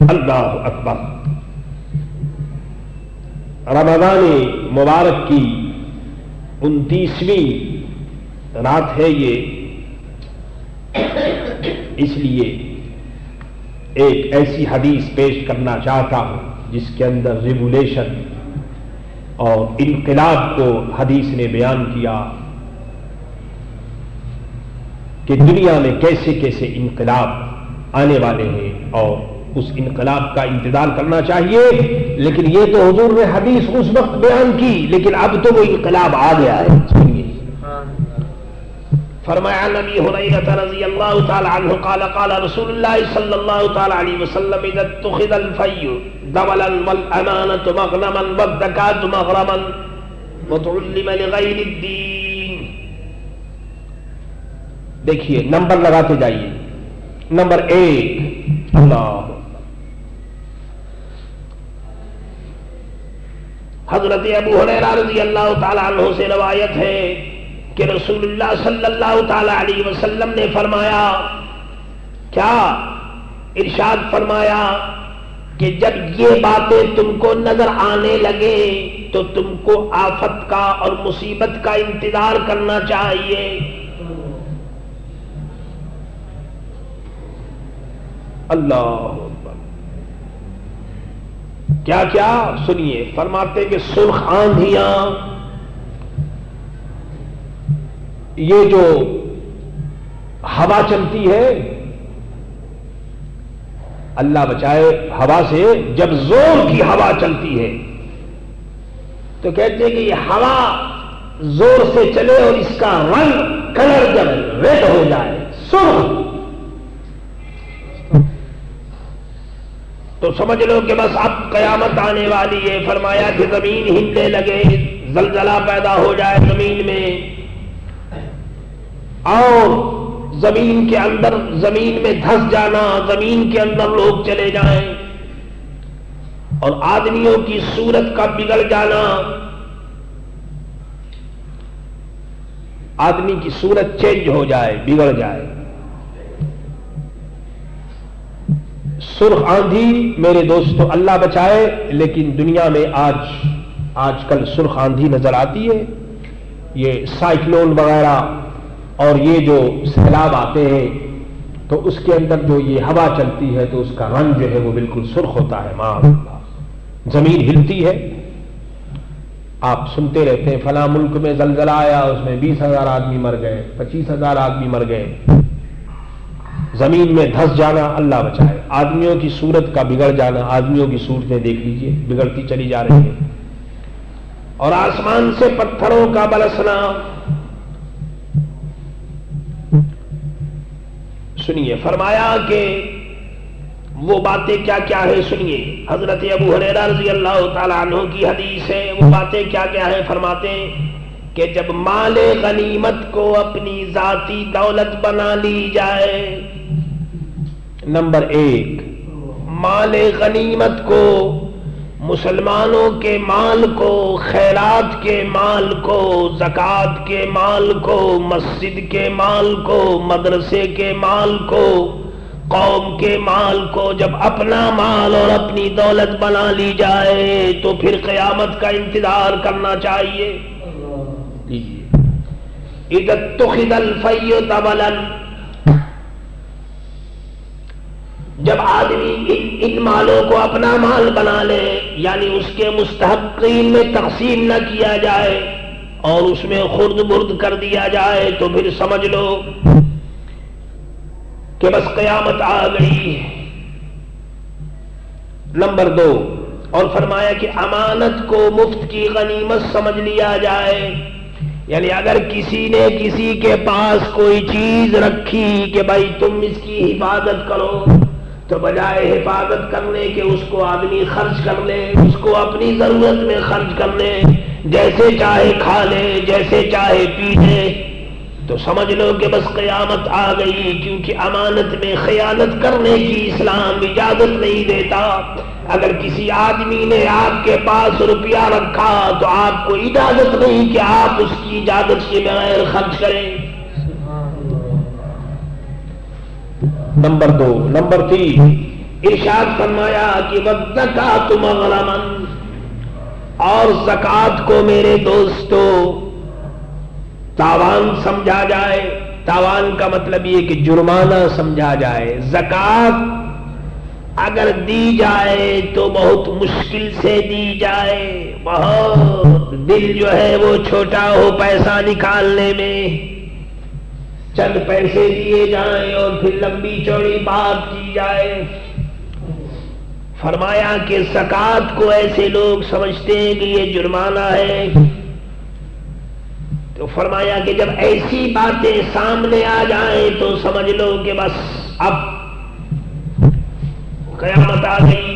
اللہ اکبر. رمضان مبارک کی 29ویں رات ہے یہ، اس لیے ایک ایسی حدیث پیش کرنا چاہتا ہوں جس کے اندر ریولیشن اور انقلاب کو حدیث نے بیان کیا کہ دنیا میں کیسے کیسے انقلاب آنے والے ہیں اور اس انقلاب کا انتظار کرنا چاہیے. لیکن یہ تو حضور نے حدیث اس وقت بیان کی، لیکن اب تو وہ انقلاب آ گیا ہے. سنیے، فرمایا نبی ہریرہ رضی اللہ تعالی عنہ قال قال رسول اللہ صلی اللہ تعالی علیہ وسلم اذا اتخذ الفی دولا والامانۃ مغنما والزکاۃ مغرما وتعلم لغیر الدین. دیکھیے نمبر لگاتے جائیے. نمبر 1، اللہ، حضرت ابو ہریرہ رضی اللہ تعالی عنہ سے روایت ہے کہ رسول اللہ صلی اللہ تعالی علیہ وسلم نے فرمایا، کیا ارشاد فرمایا کہ جب یہ باتیں تم کو نظر آنے لگے تو تم کو آفت کا اور مصیبت کا انتظار کرنا چاہیے. اللہ اکبر. کیا کیا سنیے، فرماتے کہ سرخ آندھیاں، یہ جو ہوا چلتی ہے، اللہ بچائے ہوا سے، جب زور کی ہوا چلتی ہے تو کہتے ہیں کہ یہ ہوا زور سے چلے اور اس کا رنگ کلر جب ریڈ ہو جائے، سرخ، تو سمجھ لو کہ بس اب قیامت آنے والی ہے. فرمایا کہ زمین ہلنے لگے، زلزلہ پیدا ہو جائے زمین میں، اور زمین کے اندر، زمین میں دھس جانا، زمین کے اندر لوگ چلے جائیں، اور آدمیوں کی صورت کا بگڑ جانا، آدمی کی صورت چینج ہو جائے، بگڑ جائے. سرخ آندھی میرے دوستو اللہ بچائے، لیکن دنیا میں آج کل سرخ آندھی نظر آتی ہے. یہ سائیکلون وغیرہ اور یہ جو سیلاب آتے ہیں تو اس کے اندر جو یہ ہوا چلتی ہے تو اس کا رنگ جو ہے وہ بالکل سرخ ہوتا ہے. معاذ اللہ، زمین ہلتی ہے. آپ سنتے رہتے ہیں فلاں ملک میں زلزلہ آیا، اس میں 20,000 آدمی مر گئے، 25,000 آدمی مر گئے. زمین میں دھس جانا، اللہ بچائے. آدمیوں کی صورت کا بگڑ جانا، آدمیوں کی صورتیں دیکھ لیجئے بگڑتی چلی جا رہی ہیں. اور آسمان سے پتھروں کا برسنا. سنیے، فرمایا کہ وہ باتیں کیا کیا ہے. سنیے، حضرت ابو ہریرہ رضی اللہ تعالی عنہ کی حدیث ہے. وہ باتیں کیا کیا ہے؟ فرماتے ہیں کہ جب مال غنیمت کو اپنی ذاتی دولت بنا لی جائے، نمبر 1، مال غنیمت کو، مسلمانوں کے مال کو، خیرات کے مال کو، زکوٰۃ کے مال کو، مسجد کے مال کو، مدرسے کے مال کو، قوم کے مال کو جب اپنا مال اور اپنی دولت بنا لی جائے تو پھر قیامت کا انتظار کرنا چاہیے. اذا اتخذ الفی طبلا، جب آدمی ان مالوں کو اپنا مال بنا لے، یعنی اس کے مستحقین میں تقسیم نہ کیا جائے اور اس میں خرد برد کر دیا جائے تو پھر سمجھ لو کہ بس قیامت آ گئی. نمبر 2، اور فرمایا کہ امانت کو مفت کی غنیمت سمجھ لیا جائے. یعنی اگر کسی نے کسی کے پاس کوئی چیز رکھی کہ بھائی تم اس کی حفاظت کرو، تو بجائے حفاظت کرنے کے اس کو آدمی خرچ کر لے، اس کو اپنی ضرورت میں خرچ کر لے، جیسے چاہے کھا لے، جیسے چاہے پی لے، تو سمجھ لو کہ بس قیامت آ گئی. کیونکہ امانت میں خیانت کرنے کی اسلام اجازت نہیں دیتا. اگر کسی آدمی نے آپ کے پاس روپیہ رکھا تو آپ کو اجازت نہیں کہ آپ اس کی اجازت کے بغیر خرچ کریں. نمبر 2، نمبر 3، ارشاد فرمایا کہ والزکات مغرما، اور زکات کو میرے دوستو تاوان سمجھا جائے. تاوان کا مطلب یہ کہ جرمانہ سمجھا جائے. زکات اگر دی جائے تو بہت مشکل سے دی جائے، بہت دل جو ہے وہ چھوٹا ہو پیسہ نکالنے میں، چند پیسے دیے جائیں اور پھر لمبی چوڑی بات کی جائے. فرمایا کہ زکات کو ایسے لوگ سمجھتے ہیں کہ یہ جرمانہ ہے. تو فرمایا کہ جب ایسی باتیں سامنے آ جائیں تو سمجھ لو کہ بس اب قیامت آ گئی.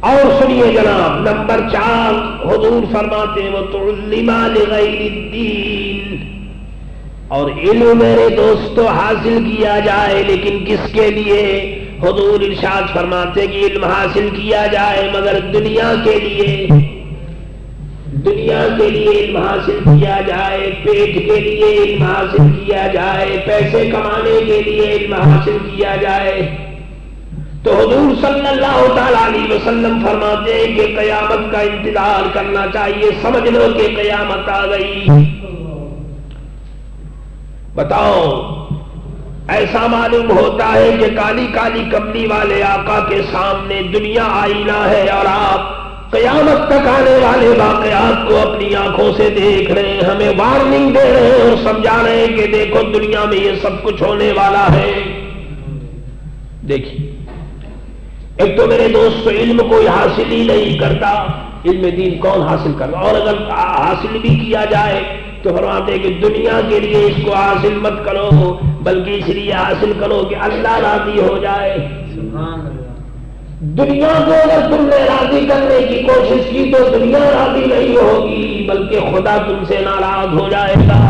اور سنیے جناب، نمبر 4 حضور فرماتے ہیں وَتُعْلِمَ لِغَيْرِ الدِّينِ، اور علم میرے دوستو حاصل کیا جائے، لیکن کس کے لیے؟ حضور ارشاد فرماتے کہ علم حاصل کیا جائے مگر دنیا کے لیے. دنیا کے لیے علم حاصل کیا جائے، پیٹ کے لیے علم حاصل کیا جائے، پیسے کمانے کے لیے علم حاصل کیا جائے. تو حضور صلی اللہ تعالی علیہ وسلم فرماتے ہیں کہ قیامت کا انتظار کرنا چاہیے. سمجھ لو کہ قیامت آ گئی. بتاؤ، ایسا معلوم ہوتا ہے کہ کالی کالی کملی والے آقا کے سامنے دنیا آئینہ ہے اور آپ قیامت تک آنے والے واقعات کو اپنی آنکھوں سے دیکھ رہے ہیں. ہمیں وارننگ دے رہے ہیں اور سمجھا رہے ہیں کہ دیکھو دنیا میں یہ سب کچھ ہونے والا ہے. دیکھیے، ایک تو میرے دوست علم کوئی حاصل ہی نہیں کرتا. علم دین کون حاصل کرتا؟ اور اگر حاصل بھی کیا جائے تو فرماتے کہ دنیا کے لیے اس کو حاصل مت کرو، بلکہ اس لیے حاصل کرو کہ اللہ راضی ہو جائے. دنیا کو اگر تم نے راضی کرنے کی کوشش کی تو دنیا راضی نہیں ہوگی، بلکہ خدا تم سے ناراض ہو جائے گا.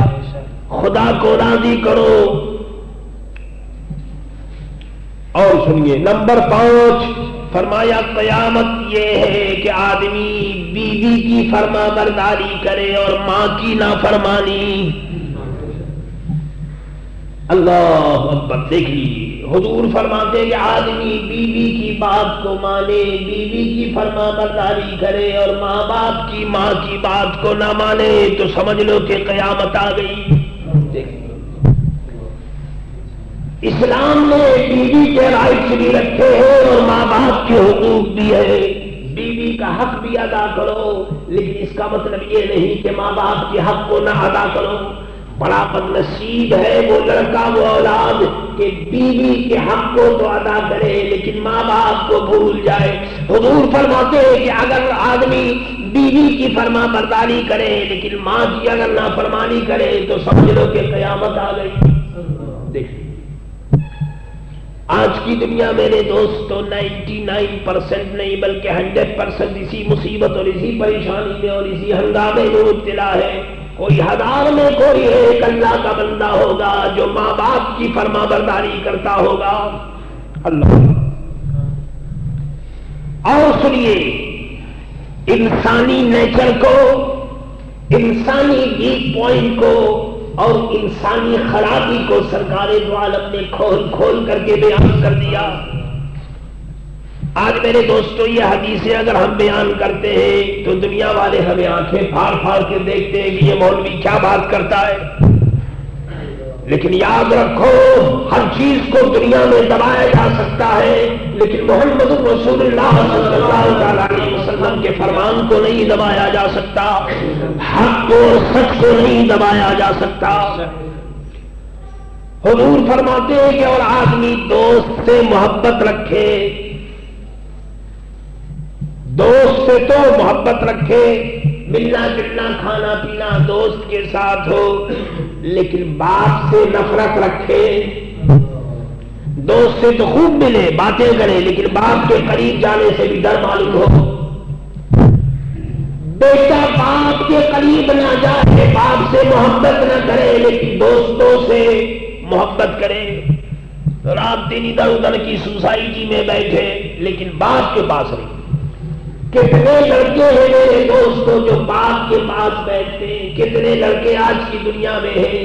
خدا کو راضی کرو. اور سنیے، نمبر 5 فرمایا قیامت یہ ہے کہ آدمی بیوی کی فرما برداری کرے اور ماں کی نافرمانی. اللہ اکبر. دیکھیے حضور فرماتے ہیں کہ آدمی بیوی کی بات کو مانے، بیوی کی فرما برداری کرے اور ماں باپ کی ماں کی بات کو نہ مانے تو سمجھ لو کہ قیامت آ گئی. اسلام نے بیوی کے رائٹس بھی رکھے ہیں اور ماں باپ کے حقوق بھی ہے. بیوی کا حق بھی ادا کرو، لیکن اس کا مطلب یہ نہیں کہ ماں باپ کے حق کو نہ ادا کرو. بڑا بد نصیب ہے وہ لڑکا وہ اولاد کہ بیوی کے حق کو تو ادا کرے لیکن ماں باپ کو بھول جائے. حضور فرماتے ہیں کہ اگر آدمی بیوی کی فرما برداری کرے لیکن ماں کی اگر نافرمانی کرے تو سمجھ لو کہ قیامت آ گئی. دیکھیں آج کی دنیا میرے دوستو 99% نہیں بلکہ 100% اسی مصیبت اور اسی پریشانی میں اور اسی ہنگامے میں مبتلا ہے. کوئی 1000 میں کوئی ایک اللہ کا بندہ ہوگا جو ماں باپ کی فرما برداری کرتا ہوگا. اللہ. اور سنیے، انسانی نیچر کو، انسانی ویک پوائنٹ کو اور انسانی خرابی کو سرکار دو عالم نے کھول کھول کر کے بیان کر دیا. آج میرے دوستو یہ حدیثیں اگر ہم بیان کرتے ہیں تو دنیا والے ہمیں آنکھیں پھاڑ پھاڑ کے دیکھتے ہیں کہ یہ مولوی کیا بات کرتا ہے. لیکن یاد رکھو ہر چیز کو دنیا میں دبایا جا سکتا ہے لیکن محمد رسول اللہ صلی اللہ علیہ وسلم کے فرمان کو نہیں دبایا جا سکتا. حق کو اور سچ کو نہیں دبایا جا سکتا. حضور فرماتے ہیں کہ اور آدمی دوست سے محبت رکھے، دوست سے تو محبت رکھے، ملنا جلنا کھانا پینا دوست کے ساتھ ہو، لیکن باپ سے نفرت رکھے. دوست سے تو خوب ملے باتیں کرے لیکن باپ کے قریب جانے سے بھی ڈر معلوم ہو. بیٹا باپ کے قریب نہ جائے، باپ سے محبت نہ کرے لیکن دوستوں سے محبت کرے. رات دن ادھر ادھر کی سوسائٹی میں بیٹھے لیکن باپ کے پاس نہیں. کتنے لڑکے ہیں میرے دوستوں جو باپ کے پاس بیٹھتے ہیں، کتنے لڑکے آج کی دنیا میں ہیں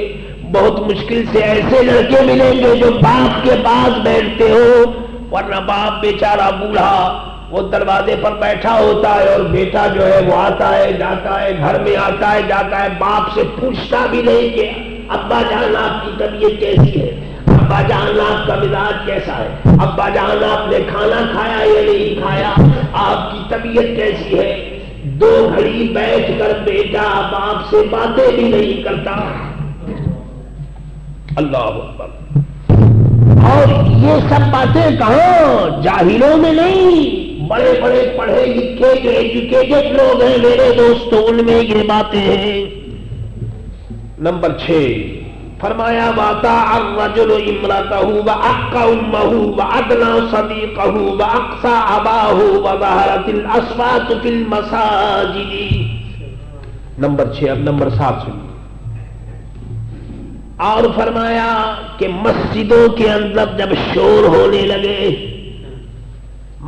بہت مشکل سے ایسے لڑکے ملیں گے جو باپ کے پاس بیٹھتے ہو، ورنہ باپ بیچارہ بوڑھا وہ دروازے پر بیٹھا ہوتا ہے اور بیٹا جو ہے وہ آتا ہے جاتا ہے، گھر میں آتا ہے جاتا ہے، باپ سے پوچھتا بھی نہیں کہ ابا جان آپ کی طبیعت کیسی ہے، ابا جان آپ کا مزاج کیسا ہے، ابا جان آپ نے کھانا کھایا یا نہیں کھایا، آپ کی طبیعت کیسی ہے۔ 2 گھڑی بیٹھ کر بیٹا باپ سے باتیں بھی نہیں کرتا۔ اللہ اکبر۔ اور یہ سب باتیں کہاں؟ جاہلوں میں نہیں، بڑے بڑے پڑھے لکھے جو ایجوکیٹڈ لوگ ہیں میرے دوستوں، ان میں یہ باتیں ہیں۔ نمبر 6 فرمایا وَأَطَاعَ الرَّجُلُ امْرَأَتَهُ وَأَحْقَ أُمَّهُ وَأَدْنَىٰ صَدِيقَهُ وَأَقْصَىٰ أَبَاهُ وَظَهَرَتِ الْأَصْوَاتُ فِي الْمَسَاجِدِ۔ نمبر 6 اب نمبر 7 سنیے۔ اور فرمایا کہ مسجدوں کے اندر جب شور ہونے لگے،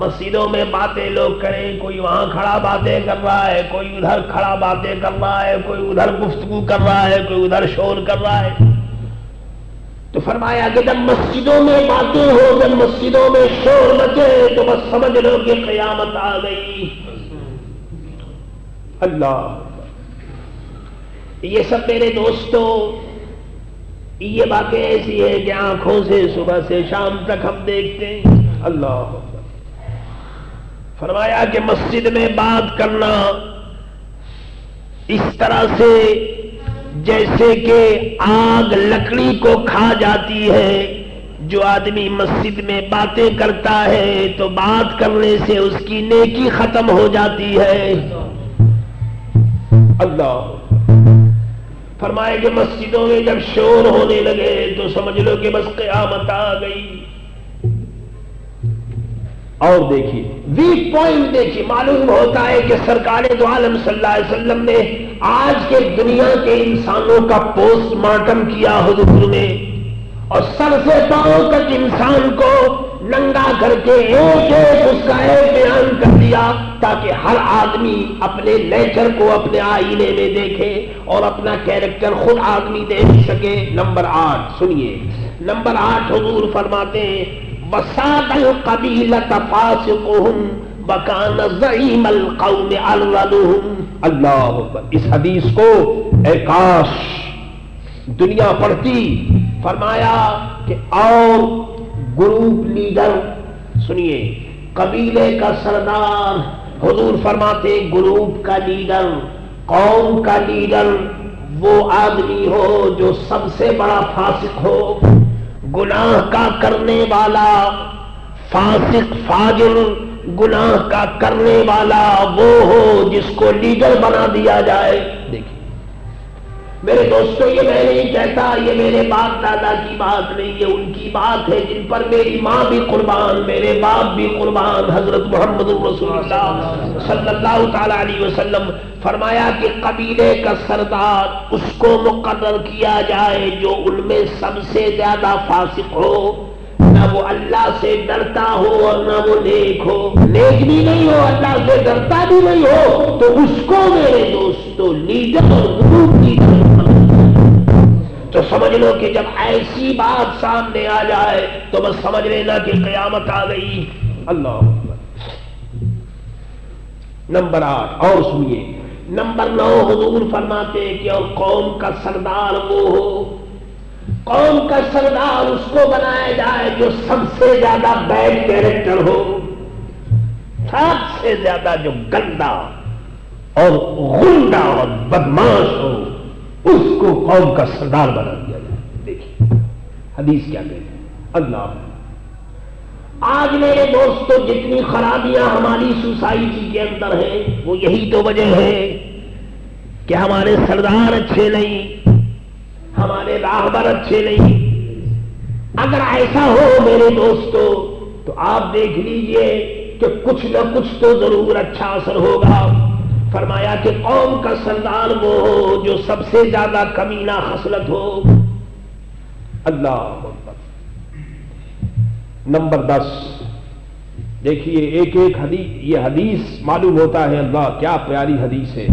مسجدوں میں باتیں لوگ کریں، کوئی وہاں کھڑا باتیں کر رہا ہے، کوئی ادھر کھڑا باتیں کر رہا ہے، کوئی ادھر گفتگو کر رہا ہے، کوئی ادھر شور کر رہا ہے، تو فرمایا کہ جب مسجدوں میں باتیں ہو، جب مسجدوں میں شور مچے تو بس سمجھ لو کہ قیامت آ گئی۔ اللہ، یہ سب میرے دوستوں، یہ باتیں ایسی ہے کہ آنکھوں سے صبح سے شام تک ہم دیکھتے ہیں۔ اللہ، فرمایا کہ مسجد میں بات کرنا اس طرح سے جیسے کہ آگ لکڑی کو کھا جاتی ہے۔ جو آدمی مسجد میں باتیں کرتا ہے تو بات کرنے سے اس کی نیکی ختم ہو جاتی ہے۔ اللہ، فرمائے کہ مسجدوں میں جب شور ہونے لگے تو سمجھ لو کہ بس قیامت آ گئی۔ اور دیکھیے ویک پوائنٹ، دیکھیے معلوم ہوتا ہے کہ سرکار دو عالم صلی اللہ علیہ وسلم نے آج کے دنیا کے انسانوں کا پوسٹ مارٹم کیا حضور نے، اور سر سے پاؤں تک انسان کو ننگا کر کے ایک اس کا ایک بیان کر دیا تاکہ ہر آدمی اپنے نیچر کو اپنے آئینے میں دیکھے اور اپنا کیریکٹر خود آدمی دیکھ سکے۔ نمبر 8 سنیے، نمبر 8 حضور فرماتے ہیں وَسَادَ الْقَبِيلَةَ فَاسِقُهُمْ وَكَانَ زَعِيمَ الْقَوْمِ أَرْذَلُهُمْ۔ اللہ اکبر، اس حدیث کو اے کاش دنیا پڑھتی۔ فرمایا کہ اور گروپ لیڈر، سنیے، قبیلے کا سردار، حضور فرماتے گروپ کا لیڈر، قوم کا لیڈر وہ آدمی ہو جو سب سے بڑا فاسق ہو، گناہ کا کرنے والا، فاسق فاجر گناہ کا کرنے والا وہ ہو جس کو لیڈر بنا دیا جائے۔ دیکھیں میرے دوستو، یہ میں نہیں کہتا، یہ میرے باپ دادا کی بات نہیں، یہ ان کی بات ہے جن پر میری ماں بھی قربان، میرے باپ بھی قربان، حضرت محمد رسول اللہ صلی اللہ تعالی علیہ وسلم۔ فرمایا کہ قبیلے کا سردار اس کو مقرر کیا جائے جو ان میں سب سے زیادہ فاسق ہو، نہ وہ اللہ سے ڈرتا ہو اور نہ وہ نیک ہو، نیک بھی نہیں ہو، اللہ سے ڈرتا بھی نہیں ہو، تو اس کو میرے دوستو لیڈر اور گروپ لیڈر تو سمجھ لو کہ جب ایسی بات سامنے آ جائے تو بس سمجھ لینا کہ قیامت آ گئی۔ اللہ اکبر۔ نمبر 8 اور سنیے، نمبر 9 حضور فرماتے کہ اور قوم کا سردار وہ ہو، قوم کا سردار اس کو بنایا جائے جو سب سے زیادہ بیڈ کیریکٹر ہو، سب سے زیادہ جو گندا اور غنڈا اور بدماش ہو، اس کو قوم کا سردار بنا دیا جائے۔ دیکھیے حدیث کیا کہتے ہیں۔ اللہ، آج میرے دوستو جتنی خرابیاں ہماری سوسائٹی کے اندر ہیں وہ یہی تو وجہ ہے کہ ہمارے سردار اچھے نہیں، ہمارے راہبر اچھے نہیں۔ اگر ایسا ہو میرے دوستو تو آپ دیکھ لیجئے کہ کچھ نہ کچھ تو ضرور اچھا اثر ہوگا۔ فرمایا کہ قوم کا سردار وہ ہو جو سب سے زیادہ کمینہ خصلت ہو۔ اللہ اکبر۔ نمبر 10 دیکھیے، ایک ایک حدیث، یہ حدیث معلوم ہوتا ہے اللہ کیا پیاری حدیث ہے۔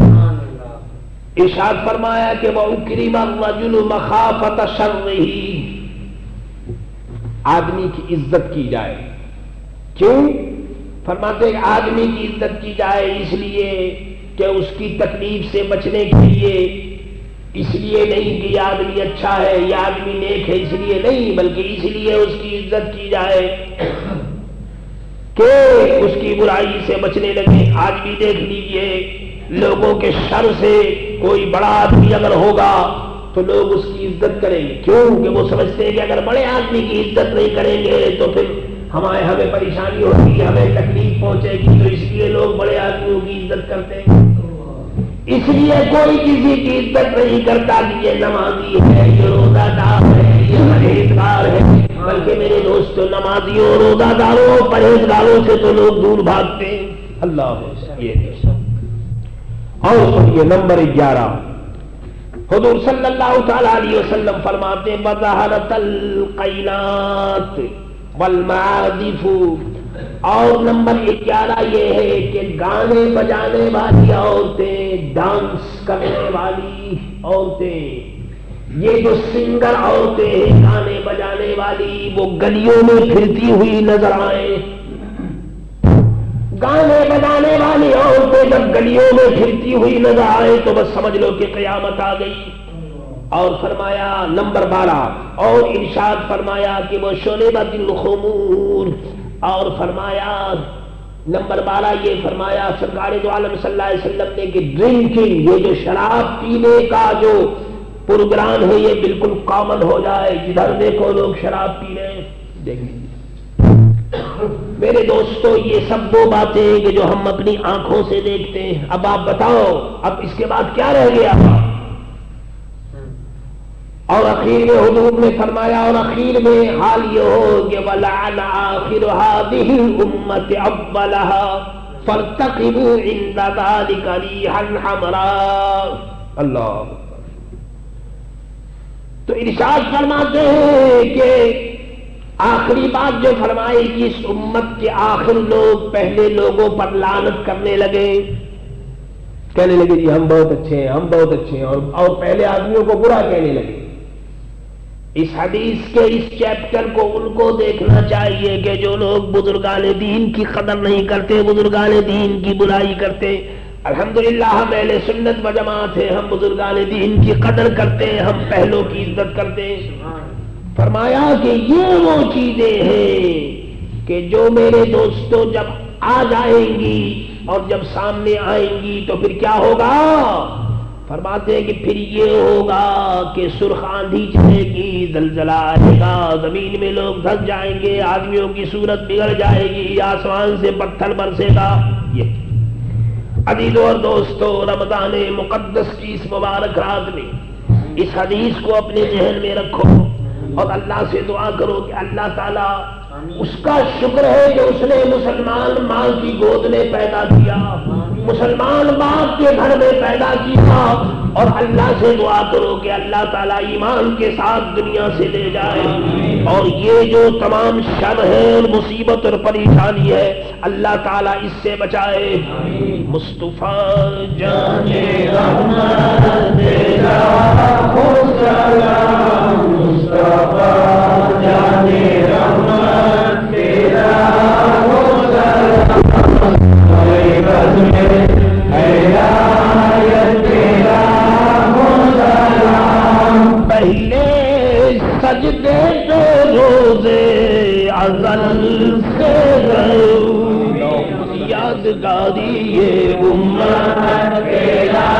ارشاد فرمایا کہ وَأُكْرِمَ الرَّجُلُ مَخَافَةَ شَرِّهِ، آدمی کی عزت کی جائے. کیوں؟ فرماتے ہیں آدمی کی عزت کی جائے اس لیے کہ اس کی تکلیف سے بچنے کے لیے، اس لیے نہیں کہ یہ آدمی اچھا ہے، یہ آدمی نیک ہے اس لیے نہیں، بلکہ اس لیے اس کی عزت کی جائے کہ اس کی برائی سے بچنے لگے. آج بھی دیکھ لیجئے لوگوں کے شر سے کوئی بڑا آدمی اگر ہوگا تو لوگ اس کی عزت کریں گے. کیوں؟ کہ وہ سمجھتے ہیں کہ اگر بڑے آدمی کی عزت نہیں کریں گے تو پھر ہمیں پریشانی ہوگی، ہمیں تکلیف پہنچے گی، تو اس لیے لوگ بڑے آدمیوں کی عزت کرتے ہیں. اس لیے کوئی کسی کی عزت نہیں کرتا کہ یہ نمازی ہے، یہ روزہ دار ہے، یہ پرہیزگار ہے. بلکہ میرے دوستو نمازیوں، روزہ داروں، پرہیزگاروں سے تو لوگ دور بھاگتے ہیں. اللہ یہ اور سنیے نمبر 11، حضور صلی اللہ تعالی علیہ وسلم فرماتے ہیں وَظَهَرَتَ الْقَيْنَاتِ وَالْمَعَازِفُ، اور نمبر 11 یہ ہے کہ گانے بجانے والی عورتیں، ڈانس کرنے والی عورتیں، یہ جو سنگر عورتیں ہیں گانے بجانے والی، وہ گلیوں میں پھرتی ہوئی نظر آئیں. گانے بجانے والی عورتیں جب گلیوں میں پھرتی ہوئی نظر آئے تو بس سمجھ لو کہ قیامت آ گئی. اور فرمایا نمبر 12، اور ارشاد فرمایا کہ وہ شربت الخمور، اور فرمایا نمبر 12 یہ فرمایا سرکار دو عالم صلی اللہ علیہ وسلم نے کہ ڈرنکنگ، یہ جو شراب پینے کا جو پروگرام ہے یہ بالکل کامن ہو جائے. جدھر دیکھو لوگ شراب پی رہے ہیں. دیکھیں میرے دوستو یہ سب وہ باتیں ہیں کہ جو ہم اپنی آنکھوں سے دیکھتے ہیں. اب آپ بتاؤ اب اس کے بعد کیا رہ گیا؟ اور اخیر میں حضور نے فرمایا، اور اخیر میں حال یہ ہو کہ وَلَعَنَ آخِرُ هَذِهِ الْأُمَّةِ أَوَّلَهَا فَارْتَقِبُوا عِنْدَ ذَلِكَ رِيحًا حَمْرَاءَ. اللہ تو ارشاد فرماتے ہیں کہ آخری بات جو فرمائی کہ اس امت کے آخر لوگ پہلے لوگوں پر لعنت کرنے لگے، کہنے لگے جی ہم بہت اچھے ہیں، ہم بہت اچھے ہیں، اور پہلے آدمیوں کو برا کہنے لگے. اس حدیث کے اس چیپٹر کو ان کو دیکھنا چاہیے کہ جو لوگ بزرگان دین کی قدر نہیں کرتے، بزرگان دین کی برائی کرتے. الحمدللہ ہم اہل سنت و جماعت ہیں، ہم بزرگان دین کی قدر کرتے ہیں، ہم پہلوں کی عزت کرتے ہیں. فرمایا کہ یہ وہ چیزیں ہیں کہ جو میرے دوستوں جب آ جائیں گی اور جب سامنے آئیں گی تو پھر کیا ہوگا؟ فرماتے ہیں کہ پھر یہ ہوگا کہ سرخ آندھی چلے گی، زلزلہ آئے گا، زمین میں لوگ دھس جائیں گے، آدمیوں کی صورت بگڑ جائے گی، آسمان سے پتھر برسے گا. یہ عزیزوں اور دوستو رمضان مقدس کی اس مبارک رات میں اس حدیث کو اپنے ذہن میں رکھو اور اللہ سے دعا کرو کہ اللہ تعالیٰ اس کا شکر ہے کہ اس نے مسلمان ماں کی گود میں پیدا کیا، مسلمان باپ کے گھر میں پیدا کیا، اور اللہ سے دعا کرو کہ اللہ تعالیٰ ایمان کے ساتھ دنیا سے لے جائے، اور یہ جو تمام شر ہے اور مصیبت اور پریشانی ہے اللہ تعالیٰ اس سے بچائے. مصطفیٰ جان رحمت تیرا ہو سلام، مصطفیٰ جان رحمت تیرا ہو سلام، ہمارے بس میں عنایت تیرا ہو سلام. پہلے سجدے پہ روزے ازل سے یادگاری یہ امت تیرا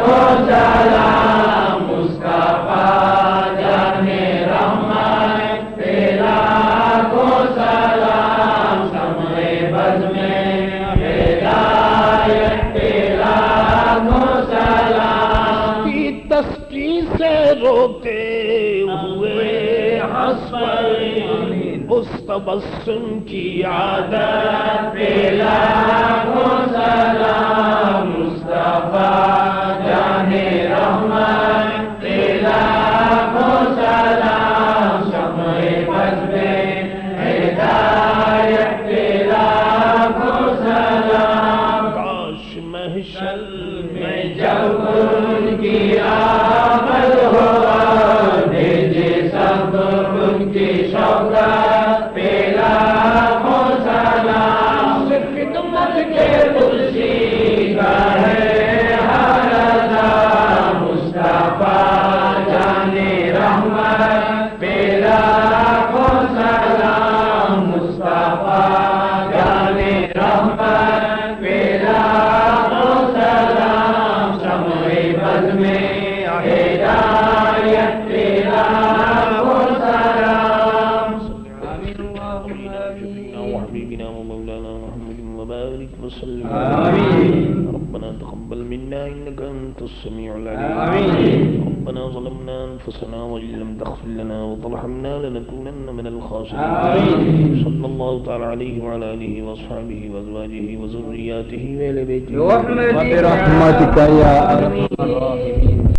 ہو سلام، مصطفیٰ جان رحمت تیرا ہو سلام، سمے بز میں ہدایت تیرا ہو سلام. کی تسبیح سے روتے ہوئے ہنس پڑے، اس تبسم کی عادت تیرا ہو سلام، مصطفیٰ جان رحمت تیرا ہو سلام، شمع بز میں ہدایت تیرا ہو سلام. کاش محشر میں جب السميع العليم. ربنا ظلمنا أنفسنا وإن لم تغفر لنا وترحمنا لنكونن من الخاسرين. صلى الله تعالى عليه وعلى آله وأصحابه وأزواجه وذرياته وأهل بيته برحمتك يا أرحم الراحمين.